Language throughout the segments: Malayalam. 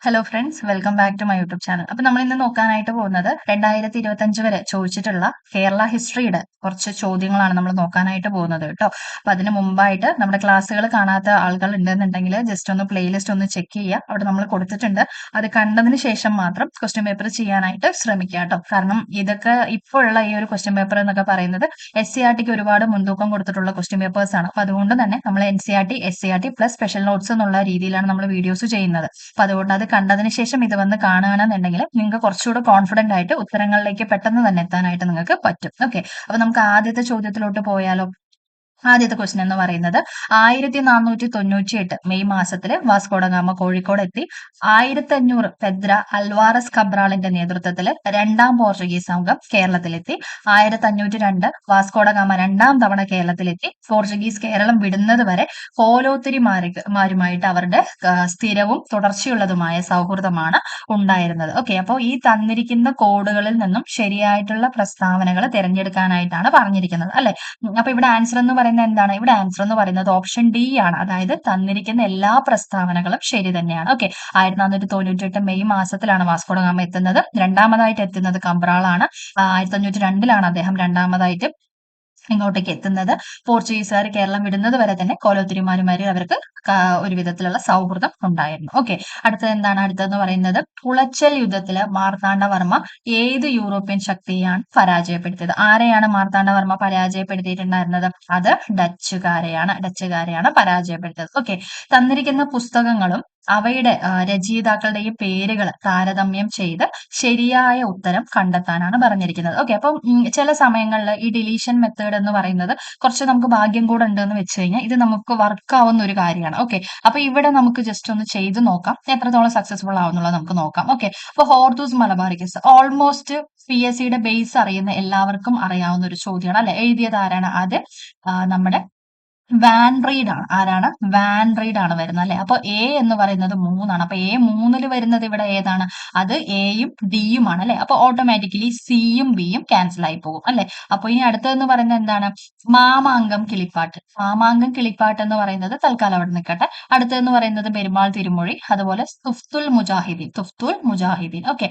Hello friends, welcome back to my YouTube channel. അപ്പൊ നമ്മൾ ഇന്ന് നോക്കാനായിട്ട് പോകുന്നത് 2025 വരെ ചോദിച്ചിട്ടുള്ള കേരള ഹിസ്റ്ററിയുടെ കുറച്ച് ചോദ്യങ്ങളാണ് നമ്മൾ നോക്കാനായിട്ട് പോകുന്നത് കേട്ടോ. അപ്പൊ അതിന് മുമ്പായിട്ട് നമ്മുടെ ക്ലാസ്സുകൾ കാണാത്ത ആളുകൾ ഉണ്ടെന്നുണ്ടെങ്കിൽ ജസ്റ്റ് ഒന്ന് പ്ലേലിസ്റ്റ് ഒന്ന് ചെക്ക് ചെയ്യുക. അവിടെ നമ്മൾ കൊടുത്തിട്ടുണ്ട്. അത് കണ്ടതിന് ശേഷം മാത്രം ക്വസ്റ്റ്യൻ പേപ്പർ ചെയ്യാനായിട്ട് ശ്രമിക്കുക കേട്ടോ. കാരണം ഇതൊക്കെ ഇപ്പോഴുള്ള ഈ ഒരു ക്വസ്റ്റ്യൻ പേപ്പർ എന്നൊക്കെ പറയുന്നത് SCRTക്ക് ഒരുപാട് മുൻതൂക്കം കൊടുത്തിട്ടുള്ള ക്വസ്റ്റ്യൻ പേപ്പേഴ്സ് ആണ്. അപ്പൊ അതുകൊണ്ട് തന്നെ നമ്മൾ NCERT, SCRT plus special notes എന്നുള്ള രീതിയിലാണ് നമ്മൾ വീഡിയോസ് ചെയ്യുന്നത്. അപ്പൊ അതുകൊണ്ട് അത് കണ്ടതിന് ശേഷം ഇത് വന്ന് കാണുകയാണെന്നുണ്ടെങ്കിൽ നിങ്ങൾക്ക് കുറച്ചുകൂടെ കോൺഫിഡന്റ് ആയിട്ട് ഉത്തരങ്ങളിലേക്ക് പെട്ടെന്ന് തന്നെ എത്താനായിട്ട് നിങ്ങൾക്ക് പറ്റും. ഓക്കെ, അപ്പൊ നമുക്ക് ആദ്യത്തെ ചോദ്യത്തിലോട്ട് പോയാലോ? ആദ്യത്തെ ക്വസ്റ്റ്യൻ എന്ന് പറയുന്നത് 1498 മെയ് മാസത്തില് വാസ്കോഡഗാമ കോഴിക്കോട് എത്തി. 1500 പെദ്ര അൽവാറസ് കബ്രാളിന്റെ നേതൃത്വത്തിൽ രണ്ടാം പോർച്ചുഗീസ് സംഘം കേരളത്തിലെത്തി. 1502 വാസ്കോഡഗാമ രണ്ടാം തവണ കേരളത്തിലെത്തി. പോർച്ചുഗീസ് കേരളം വിടുന്നത് വരെ കോലോത്തിരിമാരുമായിട്ട് അവരുടെ സ്ഥിരവും തുടർച്ചയുള്ളതുമായ സൗഹൃദമാണ് ഉണ്ടായിരുന്നത്. ഓക്കെ, അപ്പോൾ ഈ തന്നിരിക്കുന്ന കോഡുകളിൽ നിന്നും ശരിയായിട്ടുള്ള പ്രസ്താവനകൾ തിരഞ്ഞെടുക്കാനായിട്ടാണ് പറഞ്ഞിരിക്കുന്നത് അല്ലെ. അപ്പൊ ഇവിടെ ആൻസർ എന്ന് പറയുന്നത് എന്താണ്? ഇവിടെ ആൻസർ എന്ന് പറയുന്നത് ഓപ്ഷൻ ഡി ആണ്. അതായത് തന്നിരിക്കുന്ന എല്ലാ പ്രസ്താവനകളും ശരി തന്നെയാണ്. ഓക്കെ, 1498 മെയ് മാസത്തിലാണ് വാസ്കോഡഗാമ എത്തുന്നത്. രണ്ടാമതായിട്ട് എത്തുന്നത് കബ്രാളാണ്. 1502 അദ്ദേഹം രണ്ടാമതായിട്ട് ഇങ്ങോട്ടേക്ക് എത്തുന്നത്. പോർച്ചുഗീസുകാർ കേരളം വിടുന്നത് വരെ തന്നെ കോലോത്തിരിമാരുമായി അവർക്ക് ഒരു വിധത്തിലുള്ള സൗഹൃദം ഉണ്ടായിരുന്നു. ഓക്കെ, അടുത്തത് എന്താണ്? അടുത്തതെന്ന് പറയുന്നത് കുളച്ചൽ യുദ്ധത്തില് മാർത്താണ്ഡവർമ്മ ഏത് യൂറോപ്യൻ ശക്തിയാണ് പരാജയപ്പെടുത്തിയത്? ആരെയാണ് മാർത്താണ്ഡവർമ്മ പരാജയപ്പെടുത്തിയിട്ടുണ്ടായിരുന്നത്? അത് ഡച്ചുകാരെയാണ് പരാജയപ്പെടുത്തിയത്. ഓക്കെ, തന്നിരിക്കുന്ന പുസ്തകങ്ങളും അവയുടെ രചയിതാക്കളുടെയും പേരുകൾ താരതമ്യം ചെയ്ത് ശരിയായ ഉത്തരം കണ്ടെത്താനാണ് പറഞ്ഞിരിക്കുന്നത്. ഓക്കെ, അപ്പം ചില സമയങ്ങളിൽ ഈ ഡിലീഷൻ മെത്തേഡ് എന്ന് പറയുന്നത് കുറച്ച് നമുക്ക് ഭാഗ്യം കൂടെ ഉണ്ടെന്ന് വെച്ച് കഴിഞ്ഞാൽ ഇത് നമുക്ക് വർക്ക് ആവുന്ന ഒരു കാര്യമാണ്. ഓക്കെ, അപ്പൊ ഇവിടെ നമുക്ക് ജസ്റ്റ് ഒന്ന് ചെയ്ത് നോക്കാം, എത്രത്തോളം സക്സസ്ഫുൾ ആവുന്നുള്ളത് നമുക്ക് നോക്കാം. ഓക്കെ, അപ്പൊ ഹോർത്തൂസ് മലബാറിക്കസ് ഓൾമോസ്റ്റ് PSCയുടെ ബേസ് അറിയുന്ന എല്ലാവർക്കും അറിയാവുന്ന ഒരു ചോദ്യമാണ് അല്ലെ. എഴുതിയത് ആരാണ്? അത് നമ്മുടെ വാൻ റീഡ് ആണ്. ആരാണ്? വാൻ റീഡ് ആണ് വരുന്നത് അല്ലെ. അപ്പൊ എ എന്ന് പറയുന്നത് 3 ആണ്. അപ്പൊ A 3 വരുന്നത് ഇവിടെ ഏതാണ്? അത് എയും ഡിയും ആണ് അല്ലെ. അപ്പൊ ഓട്ടോമാറ്റിക്കലി സിയും ബിയും ക്യാൻസൽ ആയി പോകും അല്ലെ. അപ്പൊ ഇനി അടുത്തതെന്ന് പറയുന്നത് എന്താണ്? മാമാങ്കം കിളിപ്പാട്ട്. മാമാങ്കം കിളിപ്പാട്ട് എന്ന് പറയുന്നത് തൽക്കാലം അവിടെ നിൽക്കട്ടെ. അടുത്തതെന്ന് പറയുന്നത് പെരുമാൾ തിരുമൊഴി, അതുപോലെ തുഫ്തുൽ മുജാഹിദീൻ. ഓക്കെ,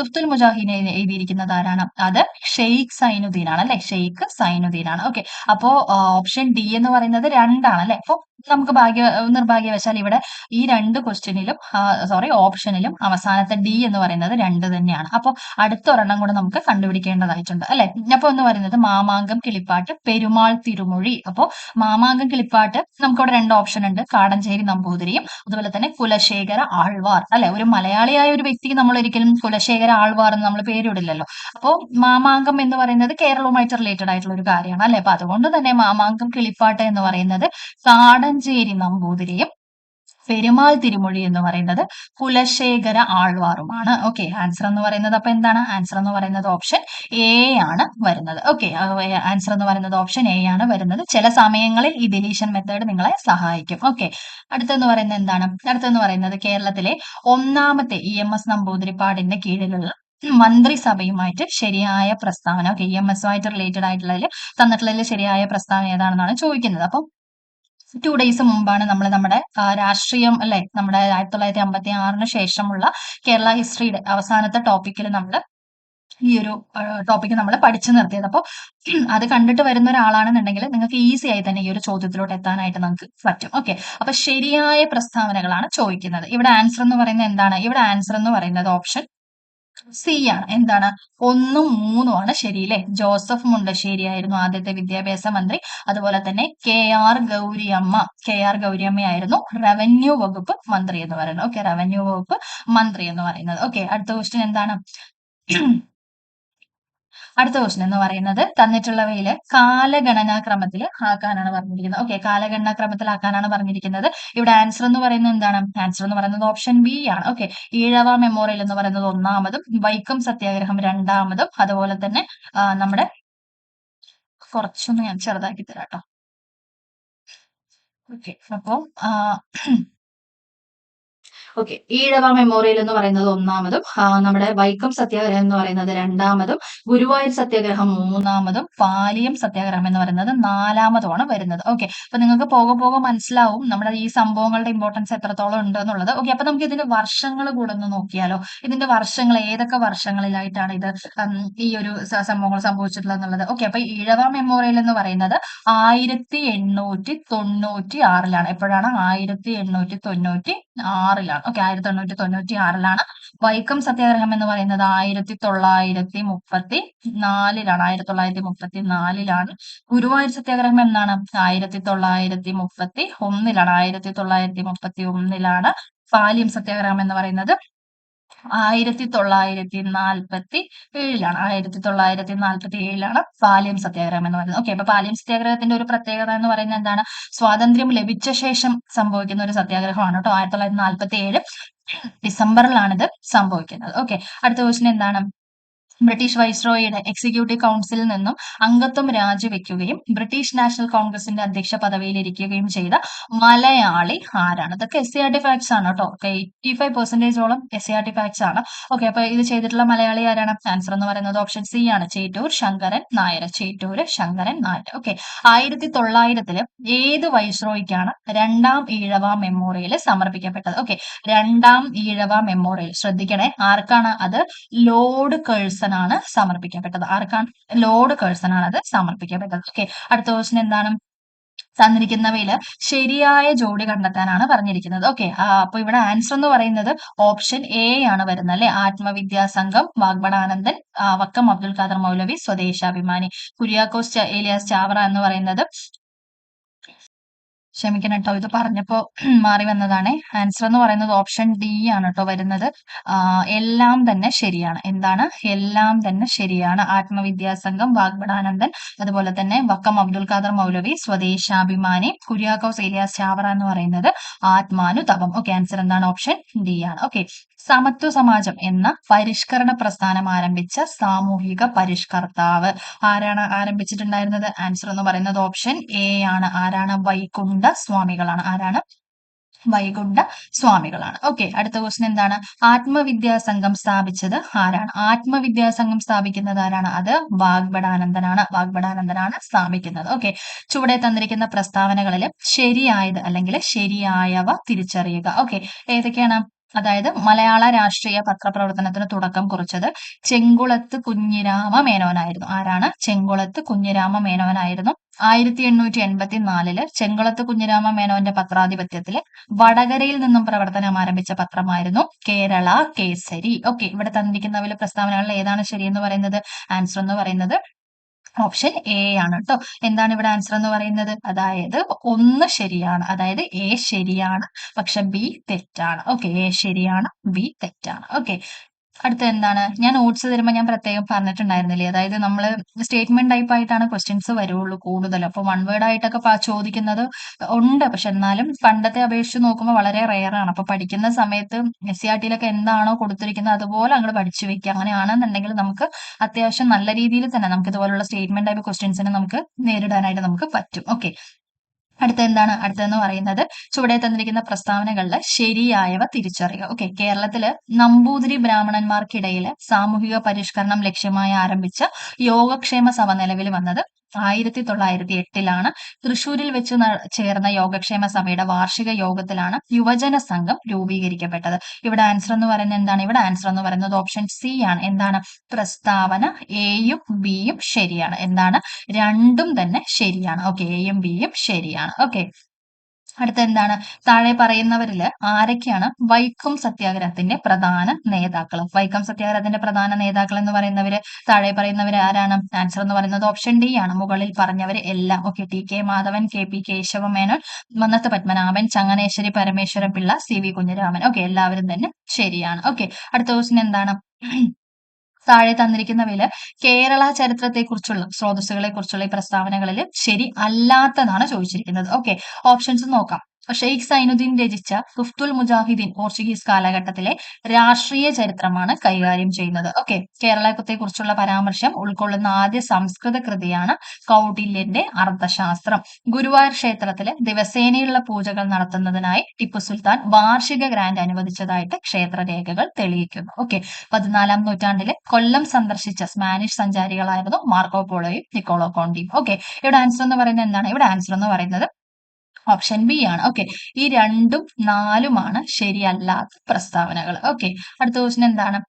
തുഫ്തുൽ മുജാഹിദീൻ എഴുതിയിരിക്കുന്നത് ആരാണ്? അത് ഷെയ്ഖ് സൈനുദ്ദീൻ ആണ് അല്ലെ. ഷെയ്ഖ് സൈനുദ്ദീൻ ആണ്. ഓക്കെ, അപ്പോ ഓപ്ഷൻ ഡി എന്ന് പറയുന്നത് 2 ആണ് അല്ലെ. അപ്പൊ നമുക്ക് നിർഭാഗ്യവശാൽ ഇവിടെ ഈ രണ്ട് ക്വസ്റ്റ്യനിലും ഓപ്ഷനിലും അവസാനത്തെ ഡി എന്ന് പറയുന്നത് 2 തന്നെയാണ്. അപ്പൊ അടുത്ത ഒരെണ്ണം കൂടെ നമുക്ക് കണ്ടുപിടിക്കേണ്ടതായിട്ടുണ്ട് അല്ലെ. അപ്പൊ എന്ന് പറയുന്നത് മാമാങ്കം കിളിപ്പാട്ട്, പെരുമാൾ തിരുമൊഴി. അപ്പോ മാമാങ്കം കിളിപ്പാട്ട് നമുക്ക് അവിടെ 2 ഓപ്ഷൻ ഉണ്ട്, കാടഞ്ചേരി നമ്പൂതിരിയും അതുപോലെ തന്നെ കുലശേഖര ആൾവാർ അല്ലെ. ഒരു മലയാളിയായ ഒരു വ്യക്തിക്ക് നമ്മൾ ഒരിക്കലും കുലശേഖര ആൾവാർ എന്ന് നമ്മൾ പേരിടില്ലല്ലോ. അപ്പോ മാമാങ്കം എന്ന് പറയുന്നത് കേരളവുമായിട്ട് റിലേറ്റഡ് ആയിട്ടുള്ള ഒരു കാര്യമാണ് അല്ലെ. അപ്പൊ അതുകൊണ്ട് തന്നെ മാമാങ്കം കിളിപ്പാട്ട് എന്ന് പറയുന്നത് കാടഞ്ചേരി നമ്പൂതിരിയും പെരുമാൾ തിരുമൊഴി എന്ന് പറയുന്നത് കുലശേഖര ആൾവാറുമാണ്. ഓക്കെ, ആൻസർ എന്ന് പറയുന്നത് അപ്പൊ എന്താണ്? ആൻസർ എന്ന് പറയുന്നത് ഓപ്ഷൻ എ ആണ് വരുന്നത്. ഓക്കെ, ആൻസർ എന്ന് പറയുന്നത് ഓപ്ഷൻ എ ആണ് വരുന്നത്. ചില സമയങ്ങളിൽ ഈ ഡിലീഷൻ മെത്തേഡ് നിങ്ങളെ സഹായിക്കും. ഓക്കെ, അടുത്തെന്ന് പറയുന്നത് എന്താണ്? അടുത്തെന്ന് പറയുന്നത് കേരളത്തിലെ ഒന്നാമത്തെ EMS നമ്പൂതിരിപ്പാടിന്റെ കീഴിലുള്ള മന്ത്രിസഭയുമായിട്ട് ശരിയായ പ്രസ്താവന. ഓക്കെ, EMS ആയിട്ട് റിലേറ്റഡ് ആയിട്ടുള്ളതിൽ തന്നിട്ടുള്ളതിൽ ശരിയായ പ്രസ്താവന ഏതാണെന്നാണ് ചോദിക്കുന്നത്. അപ്പം 2 ഡേയ്സ് മുമ്പാണ് നമ്മൾ നമ്മുടെ രാഷ്ട്രീയം അല്ലെ, നമ്മുടെ 1956 ശേഷമുള്ള കേരള ഹിസ്റ്ററിയുടെ അവസാനത്തെ ടോപ്പിക്കിൽ നമ്മൾ ഈ ഒരു ടോപ്പിക് നമ്മൾ പഠിച്ചു നിർത്തിയത്. അപ്പോൾ അത് കണ്ടിട്ട് വരുന്ന ഒരാളാണെന്നുണ്ടെങ്കിൽ നിങ്ങൾക്ക് ഈസി ആയി തന്നെ ഈ ഒരു ചോദ്യത്തിലോട്ട് എത്താനായിട്ട് നമുക്ക് പറ്റും. ഓക്കെ, അപ്പൊ ശരിയായ പ്രസ്താവനകളാണ് ചോദിക്കുന്നത്. ഇവിടെ ആൻസർ എന്ന് പറയുന്നത് എന്താണ്? ഇവിടെ ആൻസർ എന്ന് പറയുന്നത് ഓപ്ഷൻ സി ആണ്. എന്താണ്? 1ഉം 3ഉം ആണ് ശരിയില്ലേ. ജോസഫ് മുണ്ടശ്ശേരി ആയിരുന്നു ആദ്യത്തെ വിദ്യാഭ്യാസ മന്ത്രി. അതുപോലെ തന്നെ കെ ആർ ഗൗരിയമ്മയായിരുന്നു റവന്യൂ വകുപ്പ് മന്ത്രി എന്ന് പറയുന്നത്. ഓക്കെ, റവന്യൂ വകുപ്പ് മന്ത്രി എന്ന് പറയുന്നത്. ഓക്കെ, അടുത്ത ക്വസ്റ്റ്യൻ എന്താണ്? അടുത്ത ക്വസ്റ്റ്യൻ എന്ന് പറയുന്നത് തന്നിട്ടുള്ളവയില് കാലഗണനാക്രമത്തിൽ ആക്കാനാണ് പറഞ്ഞിരിക്കുന്നത്. ഓക്കെ, കാലഗണനാക്രമത്തിൽ ആക്കാനാണ് പറഞ്ഞിരിക്കുന്നത്. ഇവിടെ ആൻസർ എന്ന് പറയുന്നത് എന്താണ്? ആൻസർ എന്ന് പറയുന്നത് ഓപ്ഷൻ ബി ആണ്. ഓക്കെ, ഈഴവ മെമ്മോറിയൽ എന്ന് പറയുന്നത് 1ാമതും വൈക്കം സത്യാഗ്രഹം 2ാമതും അതുപോലെ തന്നെ നമ്മുടെ കുറച്ചൊന്ന് ഞാൻ ചെറുതാക്കി തരാം കേട്ടോ. ഓക്കെ, അപ്പോ ഓക്കെ. ഈഴവ മെമ്മോറിയൽ എന്ന് പറയുന്നത് ഒന്നാമതും, നമ്മുടെ വൈക്കം സത്യാഗ്രഹം എന്ന് പറയുന്നത് രണ്ടാമതും, ഗുരുവായൂർ സത്യാഗ്രഹം മൂന്നാമതും, പാലിയം സത്യാഗ്രഹം എന്ന് പറയുന്നത് നാലാമതുമാണ് വരുന്നത്. ഓക്കെ. അപ്പൊ നിങ്ങൾക്ക് പോകെ പോകെ മനസ്സിലാവും നമ്മുടെ ഈ സംഭവങ്ങളുടെ ഇമ്പോർട്ടൻസ് എത്രത്തോളം ഉണ്ട് എന്നുള്ളത്. ഓക്കെ. അപ്പൊ നമുക്ക് ഇതിന്റെ വർഷങ്ങൾ കൂടെ ഒന്ന് നോക്കിയാലോ. ഇതിന്റെ വർഷങ്ങൾ ഏതൊക്കെ വർഷങ്ങളിലായിട്ടാണ് ഇത് ഈ ഒരു സംഭവങ്ങൾ സംഭവിച്ചിട്ടുള്ളത് എന്നുള്ളത്. ഓക്കെ. അപ്പൊ ഈഴവ മെമ്മോറിയൽ എന്ന് പറയുന്നത് 1896 എപ്പോഴാണ്? 1896 ഓക്കെ. 1896 വൈക്കം സത്യാഗ്രഹം എന്ന് പറയുന്നത് 1934 1934 ഗുരുവായൂർ സത്യാഗ്രഹം എന്നാണ്? 1931 1931 പാലിയം സത്യാഗ്രഹം എന്ന് പറയുന്നത് 1947 പാലിയം സത്യാഗ്രഹം എന്ന് പറയുന്നത്. ഓക്കെ. അപ്പൊ പാലിയം സത്യാഗ്രഹത്തിന്റെ ഒരു പ്രത്യേകത എന്ന് പറയുന്നത് എന്താണ്? സ്വാതന്ത്ര്യം ലഭിച്ച ശേഷം സംഭവിക്കുന്ന ഒരു സത്യാഗ്രഹമാണ് കേട്ടോ. 1947 ഡിസംബറിലാണ് ഇത് സംഭവിക്കുന്നത്. ഓക്കെ. അടുത്ത ക്വസ്റ്റ്യൻ എന്താണ്? ബ്രിട്ടീഷ് വൈസ്രോയിയുടെ എക്സിക്യൂട്ടീവ് കൗൺസിലിൽ നിന്നും അംഗത്വം രാജിവെക്കുകയും ബ്രിട്ടീഷ് നാഷണൽ കോൺഗ്രസിന്റെ അധ്യക്ഷ പദവിയിൽ ഇരിക്കുകയും ചെയ്ത മലയാളി ആരാണ്? ഇതൊക്കെ SCERT ഫാക്ട്സ് ആണ് കേട്ടോ. 85% SCERT ഫാക്ട്സ് ആണ്. ഓക്കെ. അപ്പൊ ഇത് ചെയ്തിട്ടുള്ള മലയാളി ആരാണ്? ആൻസർ എന്ന് പറയുന്നത് ഓപ്ഷൻ സി ആണ്. ചേറ്റൂർ ശങ്കരൻ നായർ. ചേറ്റൂര് ശങ്കരൻ നായർ. ഓക്കെ. 1900 ഏത് വൈസ്രോയിക്കാണ് രണ്ടാം ഈഴവ മെമ്മോറിയൽ സമർപ്പിക്കപ്പെട്ടത്? ഓക്കെ. രണ്ടാം ഈഴവ മെമ്മോറിയൽ ശ്രദ്ധിക്കണേ. ആർക്കാണ് അത്? ലോർഡ് കേഴ്സൺ ആണ് സമർപ്പിക്കപ്പെട്ടത്. ആർക്കാണ്? ലോർഡ് കേഴ്സൺ ആണ് അത് സമർപ്പിക്കപ്പെട്ടത്. ഓക്കെ. അടുത്ത ക്വസ്റ്റ്യൻ എന്താണ്? തന്നിരിക്കുന്നവയിൽ ശരിയായ ജോഡി കണ്ടെത്താനാണ് പറഞ്ഞിരിക്കുന്നത്. ഓക്കെ. അപ്പൊ ഇവിടെ ആൻസർ എന്ന് പറയുന്നത് ഓപ്ഷൻ എ ആണ് വരുന്നത് അല്ലെ. ആത്മവിദ്യാ സംഘം, വാഗ്ബടാനന്ദൻ, വക്കം അബ്ദുൽ ഖാദർ മൗലവി, സ്വദേശാഭിമാനി. കുര്യാക്കോസ് ഏലിയാസ് ചാവറ എന്ന് പറയുന്നത്, ക്ഷമിക്കണം കേട്ടോ, ഇത് പറഞ്ഞപ്പോ മാറി വന്നതാണ്. ആൻസർ എന്ന് പറയുന്നത് ഓപ്ഷൻ ഡി ആണ് കേട്ടോ വരുന്നത്. എല്ലാം തന്നെ ശരിയാണ്. എന്താണ്? എല്ലാം തന്നെ ശരിയാണ്. ആത്മവിദ്യാസംഘം, വാഗ്ബടാനന്ദൻ, അതുപോലെ തന്നെ വക്കം അബ്ദുൽ ഖാദർ മൗലവി, സ്വദേശാഭിമാനി, കുര്യാക്കോസ് ഏലിയാസ് ചാവറ എന്ന് പറയുന്നത് ആത്മാനുതപം. ഓക്കെ. ആൻസർ എന്താണ്? ഓപ്ഷൻ ഡി ആണ്. ഓക്കെ. സമത്വ സമാജം എന്ന പരിഷ്കരണ പ്രസ്ഥാനം ആരംഭിച്ച സാമൂഹിക പരിഷ്കർത്താവ് ആരാണ് ആരംഭിച്ചിട്ടുണ്ടായിരുന്നത്? ആൻസർ എന്ന് പറയുന്നത് ഓപ്ഷൻ എ ആണ്. ആരാണ്? വൈകുണ്ഠ സ്വാമികളാണ്. ആരാണ്? വൈകുണ്ഠ സ്വാമികളാണ്. ഓക്കെ. അടുത്ത ക്വസ്റ്റ്യൻ എന്താണ്? ആത്മവിദ്യാസംഘം സ്ഥാപിച്ചത് ആരാണ്? ആത്മവിദ്യാസംഘം സ്ഥാപിക്കുന്നത് ആരാണ്? അത് വാഗ്ബടാനന്ദനാണ്. വാഗ്ബടാനന്ദനാണ് സ്ഥാപിക്കുന്നത്. ഓക്കെ. ചുവടെ തന്നിരിക്കുന്ന പ്രസ്താവനകളിൽ ശരിയായത് അല്ലെങ്കിൽ ശരിയായവ തിരിച്ചറിയുക. ഓക്കെ. ഏതൊക്കെയാണ്? അതായത് മലയാള രാഷ്ട്രീയ പത്രപ്രവർത്തനത്തിന് തുടക്കം കുറിച്ചത് ചെങ്കുളത്ത് കുഞ്ഞിരാമ മേനോനായിരുന്നു. ആരാണ്? ചെങ്കുളത്ത് കുഞ്ഞിരാമ മേനോനായിരുന്നു. 1884 ചെങ്കുളത്ത് കുഞ്ഞിരാമ മേനോന്റെ പത്രാധിപത്യത്തിൽ വടകരയിൽ നിന്നും പ്രവർത്തനം ആരംഭിച്ച പത്രമായിരുന്നു കേരള കേസരി. ഓക്കെ. ഇവിടെ തന്നിരിക്കുന്നവയിൽ പ്രസ്താവനകളിൽ ഏതാണ് ശരിയെന്ന് പറയുന്നത്? ആൻസർ എന്ന് പറയുന്നത് ഓപ്ഷൻ എ ആണ് കേട്ടോ. എന്താണ് ഇവിടെ ആൻസർ എന്ന് പറയുന്നത്? അതായത് ഒന്ന് ശരിയാണ്. അതായത് എ ശരിയാണ്, പക്ഷെ ബി തെറ്റാണ്. ഓക്കെ. എ ശരിയാണ്, ബി തെറ്റാണ്. ഓക്കെ. അടുത്ത എന്താണ്? ഞാൻ നോട്ട്സ് തരുമ്പോൾ ഞാൻ പ്രത്യേകം പറഞ്ഞിട്ടുണ്ടായിരുന്നില്ലേ, അതായത് നമ്മൾ സ്റ്റേറ്റ്മെന്റ് ടൈപ്പ് ആയിട്ടാണ് ക്വസ്റ്റ്യൻസ് വരുള്ളൂ കൂടുതൽ. അപ്പൊ വൺ വേർഡ് ആയിട്ടൊക്കെ ചോദിക്കുന്നത് ഉണ്ട്. പക്ഷെ എന്നാലും പണ്ടത്തെ അപേക്ഷിച്ച് നോക്കുമ്പോൾ വളരെ റെയർ ആണ്. അപ്പൊ പഠിക്കുന്ന സമയത്ത് SCERT എന്താണോ കൊടുത്തിരിക്കുന്നത് അതുപോലെ അങ്ങോട്ട് പഠിച്ചു വെക്കുക. അങ്ങനെയാണെന്നുണ്ടെങ്കിൽ നമുക്ക് അത്യാവശ്യം നല്ല രീതിയിൽ തന്നെ നമുക്ക് ഇതുപോലുള്ള സ്റ്റേറ്റ്മെന്റ് ടൈപ്പ് ക്വസ്റ്റ്യൻസിനെ നമുക്ക് നേരിടാനായിട്ട് നമുക്ക് പറ്റും. ഓക്കെ. അടുത്ത എന്താണ്? അടുത്തെന്ന് പറയുന്നത് ചുവടെ തന്നിരിക്കുന്ന പ്രസ്താവനകളിൽ ശരിയായവ തിരിച്ചറിയുക. ഓക്കെ. കേരളത്തില് നമ്പൂതിരി ബ്രാഹ്മണന്മാർക്കിടയിൽ സാമൂഹിക പരിഷ്കരണം ലക്ഷ്യമായി ആരംഭിച്ച യോഗക്ഷേമ സഭ നിലവിൽ വന്നത് 1908 തൃശൂരിൽ വെച്ച് ചേർന്ന യോഗക്ഷേമ സഭയുടെ വാർഷിക യോഗത്തിലാണ് യുവജന സംഘം രൂപീകരിക്കപ്പെട്ടത്. ഇവിടെ ആൻസർ എന്ന് പറയുന്നത് എന്താണ്? ഇവിടെ ആൻസർ എന്ന് പറയുന്നത് ഓപ്ഷൻ സി ആണ്. എന്താണ്? പ്രസ്താവന എയും ബിയും ശരിയാണ്. എന്താണ്? രണ്ടും തന്നെ ശരിയാണ്. ഓക്കെ. എയും ബിയും ശരിയാണ്. ഓക്കെ. അടുത്ത എന്താണ്? താഴെ പറയുന്നവരിൽ ആരൊക്കെയാണ് വൈക്കം സത്യാഗ്രഹത്തിന്റെ പ്രധാന നേതാക്കൾ? വൈക്കം സത്യാഗ്രഹത്തിന്റെ പ്രധാന നേതാക്കൾ എന്ന് പറയുന്നവര് താഴെ പറയുന്നവര് ആരാണ്? ആൻസർ എന്ന് പറയുന്നത് ഓപ്ഷൻ ഡി ആണ്. മുകളിൽ പറഞ്ഞവര് എല്ലാം. Okay. TK Madhavan, KP Kesavamenon, Mannath Padmanabhan, Changanassery Parameswara Pillai, CV Kunjiraman. Okay. എല്ലാവരും തന്നെ ശരിയാണ്. ഓക്കെ. അടുത്ത ക്വസ്റ്റ്യൻ എന്താണ്? താഴെ തന്നിരിക്കുന്നവയിൽ കേരള ചരിത്രത്തെക്കുറിച്ചുള്ള സ്രോതസ്സുകളെ കുറിച്ചുള്ള ഈ പ്രസ്താവനകളിൽ ശരി അല്ലാത്തതാണ് ചോദിച്ചിരിക്കുന്നത്. ഓക്കെ. ഓപ്ഷൻസ് നോക്കാം. ഷെയ്ഖ് സൈനുദ്ദീൻ രചിച്ച തുഫ്തുൽ മുജാഹിദീൻ പോർച്ചുഗീസ് കാലഘട്ടത്തിലെ രാഷ്ട്രീയ ചരിത്രമാണ് കൈകാര്യം ചെയ്യുന്നത്. ഓക്കെ, കേരളത്തെ കുറിച്ചുള്ള പരാമർശം ഉൾക്കൊള്ളുന്ന ആദ്യ സംസ്കൃത കൃതിയാണ് കൗടില്യന്റെ അർത്ഥശാസ്ത്രം. ഗുരുവായൂർ ക്ഷേത്രത്തില് ദിവസേനയുള്ള പൂജകൾ നടത്തുന്നതിനായി ടിപ്പു സുൽത്താൻ വാർഷിക ഗ്രാന്റ് അനുവദിച്ചതായിട്ട് ക്ഷേത്രരേഖകൾ തെളിയിക്കുന്നു. ഓക്കെ, 14-ാം നൂറ്റാണ്ടില് കൊല്ലം സന്ദർശിച്ച സ്പാനിഷ് സഞ്ചാരികളായിരുന്നു മാർക്കോ പോളോയും നിക്കോളോ കോണ്ടിയും. ഓക്കെ, ഇവിടെ ആൻസർ എന്ന് പറയുന്നത് എന്താണ്? ഇവിടെ ആൻസർ എന്ന് പറയുന്നത് ഓപ്ഷൻ ബി ആണ്. ഓക്കെ, ഈ 2ഉം 4ഉമാണ് ശരിയല്ലാത്ത പ്രസ്താവനകൾ. ഓക്കെ, അടുത്ത ക്വസ്റ്റ്യൻ എന്താണ്?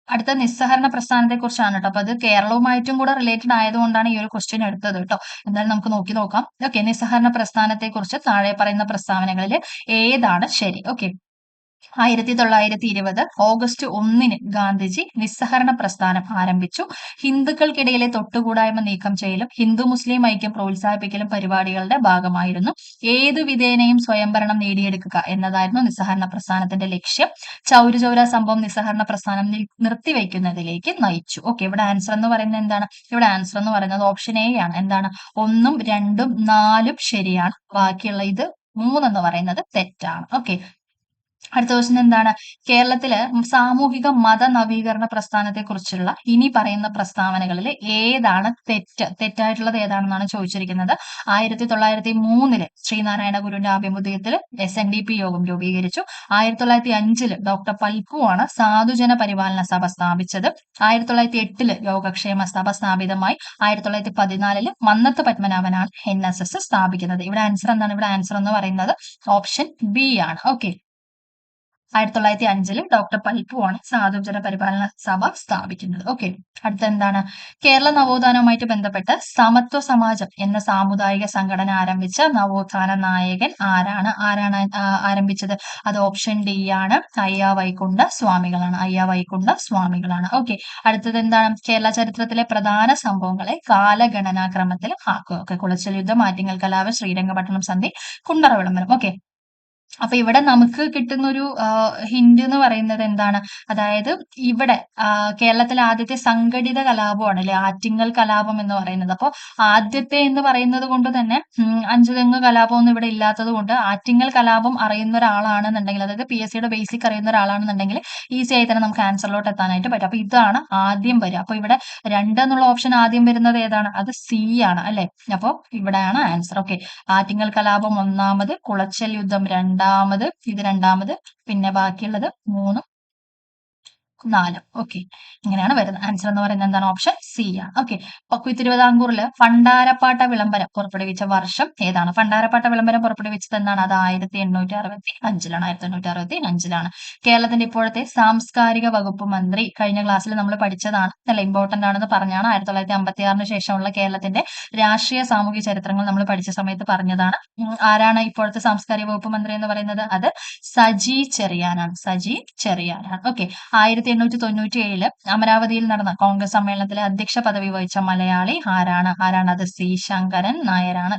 അടുത്ത നിസ്സഹരണ പ്രസ്ഥാനത്തെ കുറിച്ചാണ് കേട്ടോ. അപ്പൊ അത് കേരളവുമായിട്ടും കൂടെ റിലേറ്റഡ് ആയതുകൊണ്ടാണ് ഈ ഒരു ക്വസ്റ്റ്യൻ എടുത്തത് കേട്ടോ. എന്തായാലും നമുക്ക് നോക്കാം. ഓക്കെ, നിസ്സഹരണ പ്രസ്ഥാനത്തെ കുറിച്ച് താഴെ പറയുന്ന പ്രസ്താവനകളിൽ ഏതാണ് ശരി? ഓക്കെ, 1920 ഓഗസ്റ്റ് 1-ന് ഗാന്ധിജി നിസ്സഹരണ പ്രസ്ഥാനം ആരംഭിച്ചു. ഹിന്ദുക്കൾക്കിടയിലെ തൊട്ടുകൂടായ്മ നീക്കം ചെയ്യലും ഹിന്ദു മുസ്ലിം ഐക്യം പ്രോത്സാഹിപ്പിക്കലും പരിപാടികളുടെ ഭാഗമായിരുന്നു. ഏതു വിധേനയും സ്വയംഭരണം നേടിയെടുക്കുക എന്നതായിരുന്നു നിസ്സഹരണ പ്രസ്ഥാനത്തിന്റെ ലക്ഷ്യം. ചൗര സംഭവം നിസ്സഹരണ പ്രസ്ഥാനം നിർത്തിവെക്കുന്നതിലേക്ക് നയിച്ചു. ഓക്കെ, ഇവിടെ ആൻസർ എന്ന് പറയുന്നത് എന്താണ്? ഇവിടെ ആൻസർ എന്ന് പറയുന്നത് ഓപ്ഷൻ എ ആണ്. എന്താണ്? 1ഉം 2ഉം 4ഉം ശരിയാണ്, ബാക്കിയുള്ള ഇത് 3 എന്ന് പറയുന്നത് തെറ്റാണ്. ഓക്കെ, അടുത്ത ക്വസ്റ്റ്യൻ എന്താണ്? കേരളത്തില് സാമൂഹിക മത നവീകരണ പ്രസ്ഥാനത്തെ കുറിച്ചുള്ള ഇനി പറയുന്ന പ്രസ്താവനകളിൽ ഏതാണ് തെറ്റായിട്ടുള്ളത് ഏതാണെന്നാണ് ചോദിച്ചിരിക്കുന്നത്. 1903 ശ്രീനാരായണ ഗുരുവിന്റെ ആഭിമുഖ്യത്തിൽ SNDP യോഗം രൂപീകരിച്ചു. 1905 ഡോക്ടർ പൽപു ആണ് സാധുജന പരിപാലന സഭ സ്ഥാപിച്ചത്. 1908 യോഗക്ഷേമ സഭ സ്ഥാപിതമായി. 1914 മന്നത്ത് പത്മനാഭനാണ് NSS സ്ഥാപിക്കുന്നത്. ഇവിടെ ആൻസർ എന്താണ്? ഇവിടെ ആൻസർ എന്ന് പറയുന്നത് ഓപ്ഷൻ ബി ആണ്. ഓക്കെ, 1905 ഡോക്ടർ പൽപു ആണ് സാധുജന പരിപാലന സഭ സ്ഥാപിക്കുന്നത്. ഓക്കെ, അടുത്ത എന്താണ്? കേരള നവോത്ഥാനവുമായിട്ട് ബന്ധപ്പെട്ട് സമത്വ സമാജം എന്ന സാമുദായിക സംഘടന ആരംഭിച്ച നവോത്ഥാന നായകൻ ആരാണ്? ആരംഭിച്ചത്? അത് ഓപ്ഷൻ ഡി ആണ്, അയ്യാ വൈകുണ്ഠ സ്വാമികളാണ്. ഓക്കെ, അടുത്തത് എന്താണ്? കേരള ചരിത്രത്തിലെ പ്രധാന സംഭവങ്ങളെ കാലഗണനാക്രമത്തിൽ ആക്കുക. ഓക്കെ, കുളച്ചൽ യുദ്ധം, ആറ്റിങ്ങൽ കലാപം, ശ്രീരംഗപട്ടണം സന്ധി, കുണ്ടറ വിളംബരം. ഓക്കെ, അപ്പൊ ഇവിടെ നമുക്ക് കിട്ടുന്ന ഒരു ഹിന്റ് എന്ന് പറയുന്നത് എന്താണ്? അതായത് ഇവിടെ കേരളത്തിലെ ആദ്യത്തെ സംഘടിത കലാപമാണ് അല്ലെ ആറ്റിങ്ങൽ കലാപം എന്ന് പറയുന്നത്. അപ്പൊ ആദ്യത്തെ എന്ന് പറയുന്നത് കൊണ്ട് തന്നെ അഞ്ചുതെങ്ങ് കലാപം ഒന്നും ഇവിടെ ഇല്ലാത്തത് കൊണ്ട് ആറ്റിങ്ങൽ കലാപം അറിയുന്ന ഒരാളാണെന്നുണ്ടെങ്കിൽ, അതായത് PSCയുടെ ബേസിക് അറിയുന്ന ഒരാളാണെന്നുണ്ടെങ്കിൽ ഈസി ആയി തന്നെ നമുക്ക് ആൻസറിലോട്ട് എത്താനായിട്ട് പറ്റും. അപ്പൊ ഇതാണ് ആദ്യം വരിക. അപ്പൊ ഇവിടെ 2 എന്നുള്ള ഓപ്ഷൻ ആദ്യം വരുന്നത് ഏതാണ്? അത് സി ആണ് അല്ലെ. അപ്പൊ ഇവിടെയാണ് ആൻസർ. ഓക്കെ, ആറ്റിങ്ങൽ കലാപം 1ാമത്, കുളച്ചൽ യുദ്ധം 2ാമത്, ഇത് 2ാമത്, പിന്നെ ബാക്കിയുള്ളത് 3ഉം 4. ഓക്കെ, ഇങ്ങനെയാണ് വരുന്നത്. ആൻസർ എന്ന് പറയുന്നത് എന്താണ്? ഓപ്ഷൻ സി ആണ്. ഓക്കെ, തിരുവിതാംകൂറില് ഭണ്ഡാരപ്പാട്ട വിളംബരം പുറപ്പെടുവിച്ച വർഷം ഏതാണ്? ഭണ്ഡാരപ്പാട്ട വിളംബരം പുറപ്പെടുവിച്ചത് എന്നാണ്? അത് 1865-ലാണ്. 1865-ലാണ്. കേരളത്തിന്റെ ഇപ്പോഴത്തെ സാംസ്കാരിക വകുപ്പ് മന്ത്രി കഴിഞ്ഞ ക്ലാസ്സിൽ നമ്മൾ പഠിച്ചതാണ്, നല്ല ഇമ്പോർട്ടന്റ് ആണെന്ന് പറഞ്ഞാണ്. 1956-ന് ശേഷമുള്ള കേരളത്തിന്റെ രാഷ്ട്രീയ സാമൂഹിക ചരിത്രങ്ങൾ നമ്മൾ പഠിച്ച സമയത്ത് പറഞ്ഞതാണ്. ആരാണ് ഇപ്പോഴത്തെ സാംസ്കാരിക വകുപ്പ് മന്ത്രി എന്ന് പറയുന്നത്? അത് സജി ചെറിയാനാണ്. ഓക്കെ, 1897 അമരാവതിയിൽ നടന്ന കോൺഗ്രസ് സമ്മേളനത്തിലെ അധ്യക്ഷ പദവി വഹിച്ച മലയാളി ആരാണ്? അത് സി ശങ്കരൻ നായരാണ്.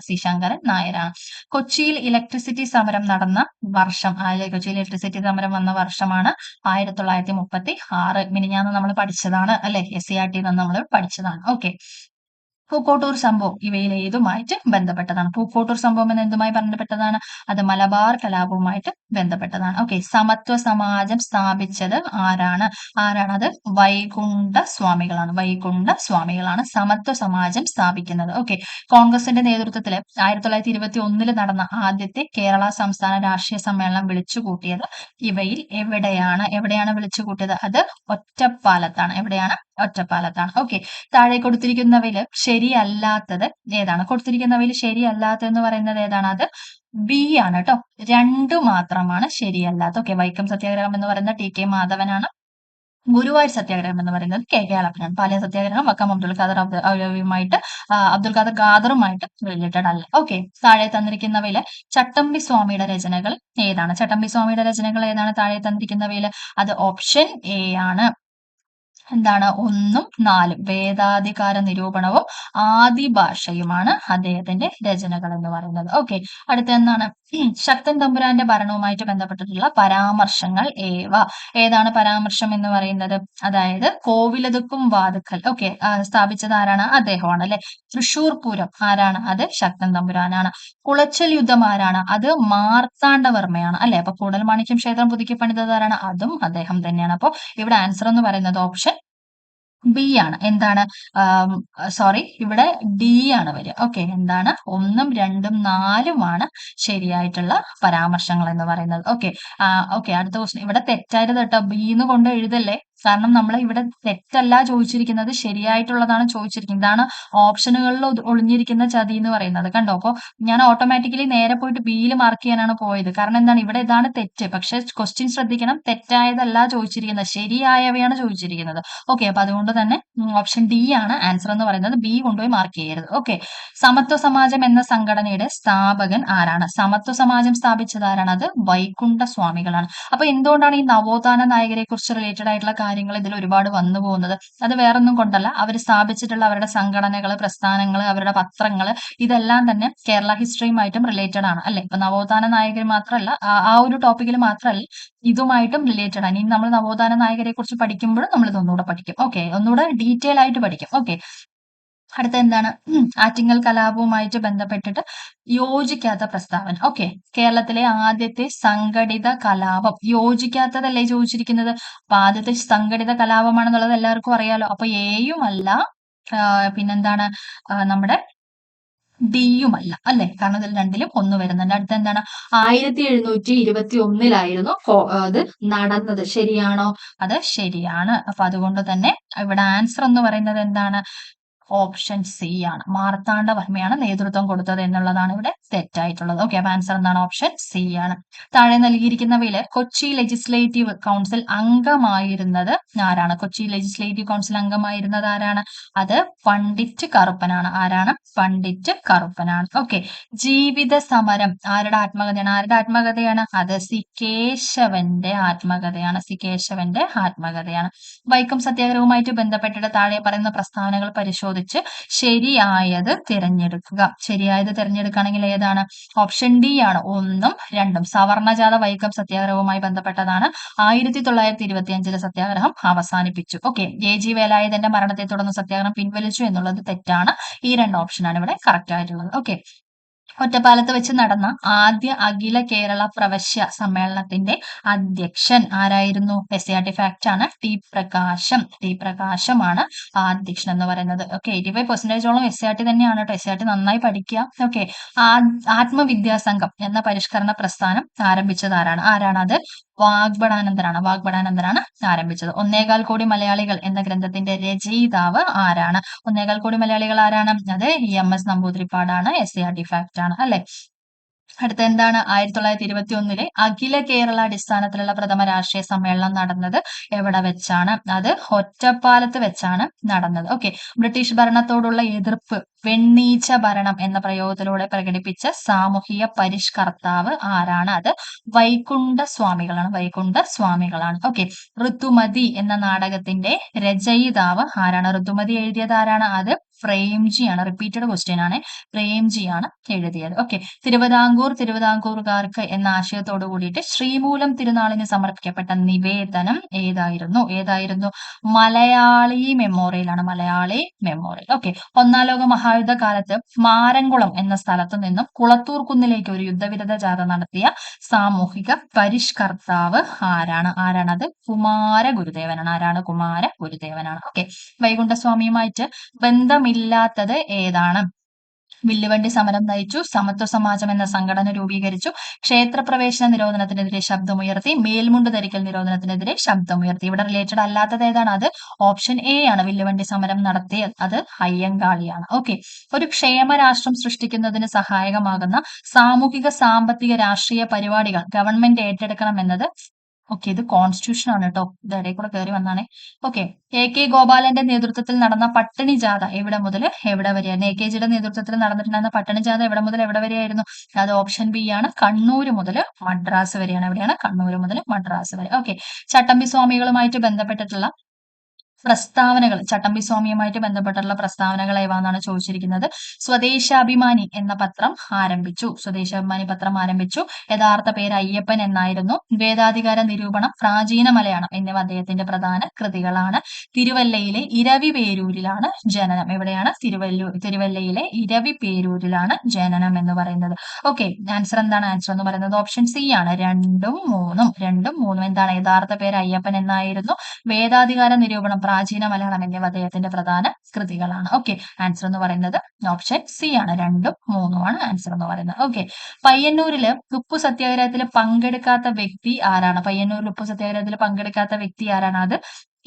കൊച്ചിയിൽ ഇലക്ട്രിസിറ്റി സമരം നടന്ന വർഷം, കൊച്ചിയിൽ ഇലക്ട്രിസിറ്റി സമരം വന്ന വർഷമാണ് 1936. മിനിഞ്ഞാന്ന് നമ്മൾ പഠിച്ചതാണ് അല്ലെ, SCERT നമ്മൾ പഠിച്ചതാണ്. ഓക്കെ, പൂക്കോട്ടൂർ സംഭവം ഇവയിൽ ഏതുമായിട്ട് ബന്ധപ്പെട്ടതാണ്? പൂക്കോട്ടൂർ സംഭവം എന്ന് എന്തുമായി ബന്ധപ്പെട്ടതാണ്? അത് മലബാർ കലാപവുമായിട്ട് ബന്ധപ്പെട്ടതാണ്. ഓക്കെ, സമത്വ സമാജം സ്ഥാപിച്ചത് ആരാണ്? അത് വൈകുണ്ഠ സ്വാമികളാണ് സമത്വ സമാജം സ്ഥാപിക്കുന്നത്. ഓക്കെ, കോൺഗ്രസിന്റെ നേതൃത്വത്തിൽ 1921 നടന്ന ആദ്യത്തെ കേരള സംസ്ഥാന രാഷ്ട്രീയ സമ്മേളനം വിളിച്ചുകൂട്ടിയത് ഇവയിൽ എവിടെയാണ് വിളിച്ചുകൂട്ടിയത്? അത് ഒറ്റപ്പാലത്താണ്. എവിടെയാണ്? ഒറ്റപ്പാലത്താണ്. ഓക്കെ, താഴെ കൊടുത്തിരിക്കുന്നവയിൽ ശരിയല്ലാത്തത് ഏതാണ്? കൊടുത്തിരിക്കുന്നവയിൽ ശരിയല്ലാത്തത് എന്ന് പറയുന്നത് ഏതാണ്? അത് ബി ആണ് കേട്ടോ. 2 മാത്രമാണ് ശരിയല്ലാത്ത. ഓക്കെ, വൈക്കം സത്യാഗ്രഹം എന്ന് പറയുന്നത് TK മാധവനാണ്. ഗുരുവായൂർ സത്യാഗ്രഹം എന്ന് പറയുന്നത് KK അളപ്പനാണ്. പാലാ സത്യാഗ്രഹം വക്കം അബ്ദുൽ ഖാദറുമായിട്ട് റിലേറ്റഡ് അല്ല. ഓക്കെ, താഴെ തന്നിരിക്കുന്നവയിൽ ചട്ടമ്പി സ്വാമിയുടെ രചനകൾ ഏതാണ്? താഴെ തന്നിരിക്കുന്നവയിൽ? അത് ഓപ്ഷൻ എ ആണ്. എന്താണ്? 1ഉം 4ഉം വേദാധികാര നിരൂപണവും ആദിഭാഷയുമാണ് അദ്ദേഹത്തിന്റെ രചനകൾ എന്ന് പറയുന്നത്. ഓക്കെ, അടുത്ത എന്താണ്? ശക്തൻ തമ്പുരാന്റെ ഭരണവുമായിട്ട് ബന്ധപ്പെട്ടിട്ടുള്ള പരാമർശങ്ങൾ ഏവ. ഏതാണ് പരാമർശം എന്ന് പറയുന്നത്? അതായത് കോവിലതുക്കും വാതുക്കൽ, ഓക്കെ, സ്ഥാപിച്ചത് ആരാണ്? അദ്ദേഹമാണ് അല്ലെ. തൃശൂർ പൂരം ആരാണ്? അത് ശക്തൻ തമ്പുരാനാണ്. കുളച്ചൽ യുദ്ധം ആരാണ്? അത് മാർത്താണ്ഡവർമ്മയാണ് അല്ലെ. അപ്പൊ കൂടൽമാണിക്യം ക്ഷേത്രം പുതുക്കി പണിതത് ആരാണ്? അതും അദ്ദേഹം തന്നെയാണ്. അപ്പൊ ഇവിടെ ആൻസർ എന്ന് പറയുന്നത് ഓപ്ഷൻ ബി ആണ്. എന്താണ്? സോറി, ഇവിടെ ഡി ആണ് വരിക. ഓക്കെ, എന്താണ്? 1, 2, 4 ശരിയായിട്ടുള്ള പരാമർശങ്ങൾ എന്ന് പറയുന്നത്. ഓക്കെ, ഓക്കെ, അടുത്ത ക്വസ്റ്റ്യൻ. ഇവിടെ തെറ്റായത് കേട്ടോ, ബി എന്ന് കൊണ്ട് എഴുതല്ലേ. കാരണം നമ്മൾ ഇവിടെ തെറ്റല്ല ചോദിച്ചിരിക്കുന്നത്, ശരിയായിട്ടുള്ളതാണ് ചോദിച്ചിരിക്കുന്നത്. ഇതാണ് ഓപ്ഷനുകളിൽ ഒളിഞ്ഞിരിക്കുന്ന ചതി എന്ന് പറയുന്നത്. കണ്ടോ? അപ്പൊ ഞാൻ ഓട്ടോമാറ്റിക്കലി നേരെ പോയിട്ട് ബിയിൽ മാർക്ക് ചെയ്യാനാണ് പോയത്. കാരണം എന്താണ്? ഇവിടെ ഇതാണ് തെറ്റ്. പക്ഷെ ക്വസ്റ്റ്യൻ ശ്രദ്ധിക്കണം, തെറ്റായതല്ല ചോദിച്ചിരിക്കുന്നത്, ശരിയായവയാണ് ചോദിച്ചിരിക്കുന്നത്. ഓക്കെ, അപ്പൊ അതുകൊണ്ട് തന്നെ ഓപ്ഷൻ ഡി ആണ് ആൻസർ എന്ന് പറയുന്നത്. ബി കൊണ്ടുപോയി മാർക്ക് ചെയ്യരുത്. ഓക്കെ, സമത്വ സമാജം എന്ന സംഘടനയുടെ സ്ഥാപകൻ ആരാണ്? സമത്വ സമാജം സ്ഥാപിച്ചത് ആരാണ്? അത് വൈകുണ്ഠ സ്വാമികളാണ്. അപ്പൊ എന്തുകൊണ്ടാണ് ഈ നവോത്ഥാന നായകരെ കുറിച്ച് റിലേറ്റഡ് ആയിട്ടുള്ള കാര്യങ്ങൾ ഇതിൽ ഒരുപാട് വന്നു പോകുന്നത്? അത് വേറൊന്നും കൊണ്ടല്ല, അവർ സ്ഥാപിച്ചിട്ടുള്ള അവരുടെ സംഘടനകൾ, പ്രസ്ഥാനങ്ങൾ, അവരുടെ പത്രങ്ങൾ, ഇതെല്ലാം തന്നെ കേരള ഹിസ്റ്ററിയുമായിട്ടും റിലേറ്റഡ് ആണ് അല്ലെ. ഇപ്പൊ നവോത്ഥാന നായകർ മാത്രമല്ല, ആ ഒരു ടോപ്പിക്കിൽ മാത്രമല്ല, ഇതുമായിട്ടും റിലേറ്റഡ് ആണ്. ഇനി നമ്മൾ നവോത്ഥാന നായകരെ കുറിച്ച് പഠിക്കുമ്പോഴും നമ്മൾ ഇതൊന്നുകൂടെ പഠിക്കും. ഓക്കെ, ഒന്നുകൂടെ ഡീറ്റെയിൽ ആയിട്ട് പഠിക്കും. ഓക്കെ, അടുത്ത എന്താണ്? ആറ്റിങ്ങൽ കലാപവുമായിട്ട് ബന്ധപ്പെട്ടിട്ട് യോജിക്കാത്ത പ്രസ്താവന. ഓക്കെ, കേരളത്തിലെ ആദ്യത്തെ സംഘടിത കലാപം യോജിക്കാത്തതല്ലേ ചോദിച്ചിരിക്കുന്നത്. അപ്പൊ ആദ്യത്തെ സംഘടിത കലാപമാണെന്നുള്ളത് എല്ലാവർക്കും അറിയാലോ. അപ്പൊ എയും അല്ല, പിന്നെന്താണ്, നമ്മുടെ ഡിയുമല്ല അല്ലെ. കാരണം ഇതിൽ രണ്ടിലും ഒന്ന് വരുന്നുണ്ട്. അടുത്ത എന്താണ്? 1721 അത് നടന്നത്. ശരിയാണോ? അത് ശരിയാണ്. അപ്പൊ അതുകൊണ്ട് തന്നെ ഇവിടെ ആൻസർ എന്ന് പറയുന്നത് എന്താണ്? ഓപ്ഷൻ സി ആണ്. മാർത്താണ്ഡവർമ്മയാണ് നേതൃത്വം കൊടുത്തത് എന്നുള്ളതാണ് ഇവിടെ തെറ്റായിട്ടുള്ളത്. ഓക്കെ, അപ്പൊ ആൻസർ എന്താണ്? ഓപ്ഷൻ സി ആണ്. താഴെ നൽകിയിരിക്കുന്നവയില് കൊച്ചി ലെജിസ്ലേറ്റീവ് കൗൺസിൽ അംഗമായിരുന്നത് ആരാണ്? കൊച്ചി ലെജിസ്ലേറ്റീവ് കൗൺസിൽ അംഗമായിരുന്നത് ആരാണ്? അത് പണ്ഡിറ്റ് കറുപ്പനാണ്. ആരാണ്? പണ്ഡിറ്റ് കറുപ്പനാണ്. ഓക്കെ, ജീവിത സമരം ആരുടെ ആത്മകഥയാണ്? ആരുടെ ആത്മകഥയാണ്? അത് സി കേശവന്റെ ആത്മകഥയാണ്. സി കേശവന്റെ ആത്മകഥയാണ്. വൈക്കം സത്യാഗ്രഹവുമായിട്ട് ബന്ധപ്പെട്ടിട്ട് താഴെ പറയുന്ന പ്രസ്താവനകൾ പരിശോധിച്ച് ശരിയായത് തിരഞ്ഞെടുക്കുക. ശരിയായത് തിരഞ്ഞെടുക്കുകയാണെങ്കിൽ ഏതാണ്? ഓപ്ഷൻ ഡി ആണ്. 1ഉം 2ഉം. സവർണജാത വൈക്കം സത്യാഗ്രഹവുമായി ബന്ധപ്പെട്ടതാണ്. 1925 സത്യാഗ്രഹം അവസാനിപ്പിച്ചു. ഓക്കെ, ജി വേലായുധന്റെ മരണത്തെ തുടർന്ന് സത്യാഗ്രഹം പിൻവലിച്ചു എന്നുള്ളത് തെറ്റാണ്. ഈ 2 ഓപ്ഷനാണ് ഇവിടെ കറക്റ്റ് ആയിട്ടുള്ളത്. ഓക്കെ, ഒറ്റപ്പാലത്ത് വെച്ച് നടന്ന ആദ്യ അഖില കേരള പ്രവശ്യ സമ്മേളനത്തിന്റെ അധ്യക്ഷൻ ആരായിരുന്നു? SCRT ഫാക്ട് ആണ്. ടി പ്രകാശമാണ് അധ്യക്ഷൻ എന്ന് പറയുന്നത്. ഓക്കെ, 85% SCRT തന്നെയാണ് കേട്ടോ. SCRT നന്നായി പഠിക്കുക. ഓക്കെ, ആത്മവിദ്യാസംഘം എന്ന പരിഷ്കരണ പ്രസ്ഥാനം ആരംഭിച്ചത് ആരാണ്? അത് വാഗ്ഭടാനന്ദനാണ് ആരംഭിച്ചത്. 1.25 കോടി മലയാളികൾ എന്ന ഗ്രന്ഥത്തിന്റെ രചയിതാവ് ആരാണ്? 1.25 കോടി മലയാളികൾ ആരാണ്? അത് EMS നമ്പൂതിരിപ്പാടാണ്. SCRT ഫാക്ട് ആണ് അല്ലെ. അടുത്ത എന്താണ്? 1921 അഖില കേരള അടിസ്ഥാനത്തിലുള്ള പ്രഥമ രാഷ്ട്രീയ സമ്മേളനം നടന്നത് എവിടെ വെച്ചാണ്? അത് ഒറ്റപ്പാലത്ത് വെച്ചാണ് നടന്നത്. ഓക്കെ, ബ്രിട്ടീഷ് ഭരണത്തോടുള്ള എതിർപ്പ് വെണ്ണീച്ച ഭരണം എന്ന പ്രയോഗത്തിലൂടെ പ്രകടിപ്പിച്ച സാമൂഹിക പരിഷ്കർത്താവ് ആരാണ്? അത് വൈകുണ്ഠ സ്വാമികളാണ്. ഓക്കെ, ഋതുമതി എന്ന നാടകത്തിന്റെ രചയിതാവ് ആരാണ്? ഋതുമതി എഴുതിയത് ആരാണ്? അത് പ്രേംജിയാണ്. റിപ്പീറ്റഡ് ക്വസ്റ്റ്യൻ ആണ്. പ്രേംജിയാണ് എഴുതിയത്. ഓക്കെ, തിരുവിതാംകൂറുകാർക്ക് എന്ന ആശയത്തോടു കൂടിയിട്ട് ശ്രീമൂലം തിരുനാളിന് സമർപ്പിക്കപ്പെട്ട നിവേദനം ഏതായിരുന്നു? മലയാളി മെമ്മോറിയലാണ്. മലയാളി മെമ്മോറിയൽ. ഓക്കെ, 1-ാം ലോക മഹായുദ്ധ കാലത്ത് മാരംകുളം എന്ന സ്ഥലത്തു നിന്നും കുളത്തൂർ കുന്നിലേക്ക് ഒരു യുദ്ധവിരുദ്ധ ജാഥ നടത്തിയ സാമൂഹിക പരിഷ്കർത്താവ് ആരാണ്? അത് കുമാരഗുരുദേവനാണ്. കുമാരഗുരുദേവനാണ്. ഓക്കെ, വൈകുണ്ഠസ്വാമിയുമായിട്ട് ബന്ധമില്ലാത്തത് ഏതാണ്? വില്ലുവണ്ടി സമരം നയിച്ചു, സമത്വ സമാജം എന്ന സംഘടന രൂപീകരിച്ചു, ക്ഷേത്രപ്രവേശന നിരോധനത്തിനെതിരെ ശബ്ദമുയർത്തി, മേൽമുണ്ട് ധരിക്കൽ നിരോധനത്തിനെതിരെ ശബ്ദമുയർത്തി. ഇവിടെ റിലേറ്റഡ് അല്ലാത്തത് ഏതാണ്? അത് ഓപ്ഷൻ എ ആണ്. വില്ലുവണ്ടി സമരം നടത്തിയ അത് അയ്യങ്കാളിയാണ്. ഓക്കെ, ഒരു ക്ഷേമ രാഷ്ട്രം സൃഷ്ടിക്കുന്നതിന് സഹായകമാകുന്ന സാമൂഹിക, സാമ്പത്തിക, രാഷ്ട്രീയ പരിപാടികൾ ഗവൺമെന്റ് ഏറ്റെടുക്കണം എന്നത്. ഓക്കെ, ഇത് കോൺസ്റ്റിറ്റ്യൂഷൻ ആണ് കേട്ടോ. ഇത് ഇടയിൽ കൂടെ കയറി വന്നാണേ. ഓക്കെ, AK ഗോപാലന്റെ നേതൃത്വത്തിൽ നടന്ന പട്ടിണി ജാഥ എവിടെ മുതൽ എവിടെ വരെയായിരുന്നു? AKജിയുടെ നേതൃത്വത്തിൽ നടന്നിട്ടുണ്ടായിരുന്ന പട്ടിണി ജാഥ എവിടെ മുതൽ എവിടെ വരെയായിരുന്നു? അത് ഓപ്ഷൻ ബി ആണ്. കണ്ണൂർ മുതൽ മദ്രാസ് വരെയാണ്. എവിടെയാണ്? കണ്ണൂർ മുതൽ മദ്രാസ് വരെ. ഓക്കെ, ചട്ടമ്പി സ്വാമികളുമായിട്ട് ബന്ധപ്പെട്ടിട്ടുള്ള പ്രസ്താവനകൾ ചട്ടമ്പി സ്വാമിയുമായിട്ട് ബന്ധപ്പെട്ടുള്ള പ്രസ്താവനകൾ ഏവാന്നാണ് ചോദിച്ചിരിക്കുന്നത്. സ്വദേശാഭിമാനി എന്ന പത്രം ആരംഭിച്ചു. സ്വദേശാഭിമാനി പത്രം ആരംഭിച്ചു. യഥാർത്ഥ പേര് അയ്യപ്പൻ എന്നായിരുന്നു. വേദാധികാര നിരൂപണം, പ്രാചീന മലയാളം എന്നിവ അദ്ദേഹത്തിന്റെ പ്രധാന കൃതികളാണ്. തിരുവല്ലയിലെ ഇരവിപേരൂരിലാണ് ജനനം. എവിടെയാണ്? തിരുവല്ലയിലെ ഇരവിപേരൂരിലാണ് ജനനം എന്ന് പറയുന്നത്. ഓക്കെ, ആൻസർ എന്താണ്? ആൻസർ എന്ന് പറയുന്നത് ഓപ്ഷൻ സി ആണ്. രണ്ടും മൂന്നും എന്താണ്? യഥാർത്ഥ പേര് അയ്യപ്പൻ എന്നായിരുന്നു. വേദാധികാര നിരൂപണം, പ്രാചീന മലയാളം എന്നിവ അദ്ദേഹത്തിന്റെ പ്രധാന കൃതികളാണ്. ഓക്കെ, ആൻസർ എന്ന് പറയുന്നത് ഓപ്ഷൻ സി ആണ്. രണ്ടും മൂന്നും ആണ് ആൻസർ എന്ന് പറയുന്നത്. ഓക്കെ, പയ്യന്നൂരില് ഉപ്പു സത്യാഗ്രഹത്തിൽ പങ്കെടുക്കാത്ത വ്യക്തി ആരാണ്? പയ്യന്നൂരിൽ ഉപ്പു സത്യാഗ്രഹത്തിൽ പങ്കെടുക്കാത്ത വ്യക്തി ആരാണ്? അത്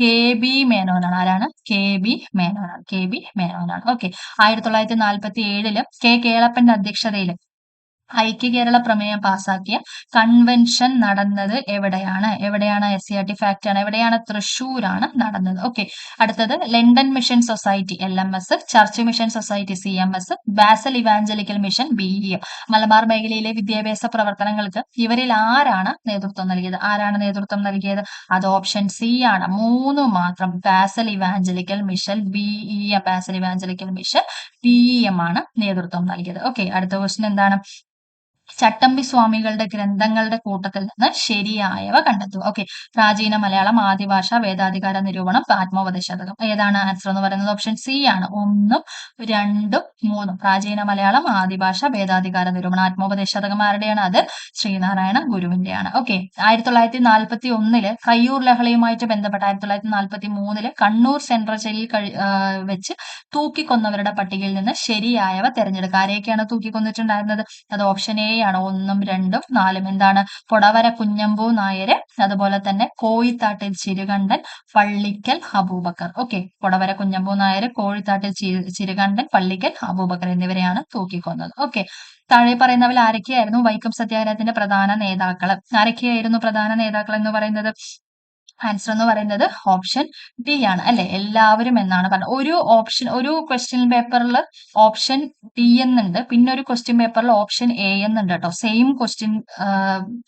കെ ബി മേനോനാണ്. ആരാണ്? കെ ബി മേനോനാണ്. കെ ബി മേനോനാണ്. ഓക്കെ, 1947 കെ കേളപ്പന്റെ അധ്യക്ഷതയിൽ ഐക്യ കേരള പ്രമേയം പാസാക്കിയ കൺവെൻഷൻ നടന്നത് എവിടെയാണ്? SCRT ഫാക്ട് ആണ്. എവിടെയാണ്? തൃശ്ശൂരാണ് നടന്നത്. ഓക്കെ, അടുത്തത് London mission society LMS, church mission society CMS, basal evangelical mission BEM. Malabar മേഖലയിലെ വിദ്യാഭ്യാസ പ്രവർത്തനങ്ങൾക്ക് ഇവരിൽ ആരാണ് നേതൃത്വം നൽകിയത്? അത് ഓപ്ഷൻ സി ആണ്. 3 മാത്രം. Basal evangelical mission BEM, basal evangelical mission BEM ആണ് നേതൃത്വം നൽകിയത്. ഓക്കെ, അടുത്ത ക്വസ്റ്റ്യൻ എന്താണ്? ചട്ടമ്പി സ്വാമികളുടെ ഗ്രന്ഥങ്ങളുടെ കൂട്ടത്തിൽ നിന്ന് ശരിയായവ കണ്ടെത്തുക. ഓക്കെ, പ്രാചീന മലയാളം, ആദിഭാഷ, വേദാധികാര നിരൂപണം, ആത്മോപദേശ ശതകം. ഏതാണ് ആൻസർ എന്ന് പറയുന്നത്? ഓപ്ഷൻ സി ആണ്. 1, 2, 3. പ്രാചീന മലയാളം, ആദിഭാഷ, വേദാധികാര നിരൂപണം, ആത്മോപദേശ ശതകം ആരുടെയാണ്? അത് ശ്രീനാരായണ ഗുരുവിന്റെയാണ്. ഓക്കെ, 1941 കയ്യൂർ ലഹളയുമായിട്ട് ബന്ധപ്പെട്ട 1943 കണ്ണൂർ സെൻട്രൽ ജയിലിൽ വെച്ച് തൂക്കിക്കൊന്നവരുടെ പട്ടികയിൽ നിന്ന് ശരിയായവ തിരഞ്ഞെടുക്കുക. ആരെയൊക്കെയാണ് തൂക്കിക്കൊന്നിട്ടുണ്ടായിരുന്നത്? അത് ഓപ്ഷൻ എ ആണ്. 1, 2, 4. എന്താണ്? പൊടവര കുഞ്ഞമ്പു നായര്, അതുപോലെ തന്നെ കോയിത്താട്ടിൽ ചിരുകണ്ഠൻ, പള്ളിക്കൽ അബൂബക്കർ. ഓക്കെ, പൊടവര കുഞ്ഞമ്പു നായര്, കോഴിത്താട്ടിൽ ചിരുകണ്ഠൻ, പള്ളിക്കൽ അബൂബക്കർ എന്നിവരെയാണ് തൂക്കിക്കൊന്നത്. ഓക്കെ, താഴെ പറയുന്നവരിൽ ആരൊക്കെയായിരുന്നു വൈക്കം സത്യാഗ്രഹത്തിന്റെ പ്രധാന നേതാക്കൾ? ആരൊക്കെയായിരുന്നു പ്രധാന നേതാക്കൾ എന്ന് പറയുന്നത്? ആൻസർ എന്ന് പറയുന്നത് ഓപ്ഷൻ ഡി ആണ് അല്ലെ? എല്ലാവരും എന്നാണ് പറഞ്ഞത്. ഒരു ക്വസ്റ്റ്യൻ പേപ്പറിൽ ഓപ്ഷൻ ഡി എന്നുണ്ട്, പിന്നെ ഒരു ക്വസ്റ്റ്യൻ പേപ്പറിൽ ഓപ്ഷൻ എ എന്നുണ്ട് കേട്ടോ. സെയിം ക്വസ്റ്റ്യൻ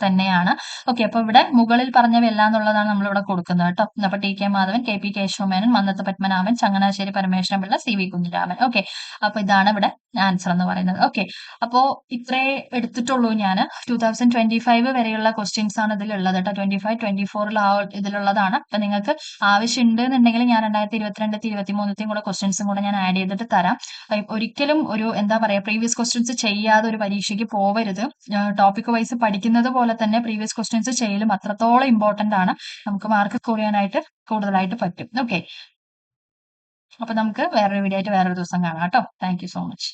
തന്നെയാണ്. ഓക്കെ, അപ്പൊ ഇവിടെ മുകളിൽ പറഞ്ഞവയെല്ലാം എന്നുള്ളതാണ് നമ്മളിവിടെ കൊടുക്കുന്നത് കേട്ടോ. അപ്പൊ T K Madhavan, K P Keshava Menon, Mannath Padmanabhan, Changanassery Parameswaran Pillai, C V Kunhiraman. Okay, അപ്പൊ ഇതാണ് ഇവിടെ ആൻസർ എന്ന് പറയുന്നത്. ഓക്കെ, അപ്പോ ഇത്രേ എടുത്തിട്ടുള്ളൂ ഞാൻ. 2025 വരെയുള്ള ക്വസ്റ്റ്യൻസ് ആണ് ഇതിലുള്ളത് കേട്ടോ. 25, 24 ഇതിലുള്ളതാണ്. അപ്പൊ നിങ്ങൾക്ക് ആവശ്യമുണ്ട് എന്നുണ്ടെങ്കിൽ ഞാൻ 2022, 2023 കൂടെ ക്വസ്റ്റ്യൻസും കൂടെ ഞാൻ ആഡ് ചെയ്തിട്ട് തരാം. ഒരിക്കലും ഒരു എന്താ പറയാ പ്രീവിയസ് ക്വസ്റ്റ്യൻസ് ചെയ്യാതെ ഒരു പരീക്ഷയ്ക്ക് പോവരുത്. ടോപ്പിക് വൈസ് പഠിക്കുന്നത് പോലെ തന്നെ പ്രീവിയസ് ക്വസ്റ്റ്യൻസ് ചെയ്യലും അത്രത്തോളം ഇമ്പോർട്ടന്റ് ആണ്. നമുക്ക് മാർക്ക് സ്കോർ ചെയ്യാനായിട്ട് കൂടുതലായിട്ട് പറ്റും. ഓക്കെ, അപ്പൊ നമുക്ക് വേറൊരു വീഡിയോ ആയിട്ട് വേറൊരു ദിവസം കാണാം കേട്ടോ. Thank you so much.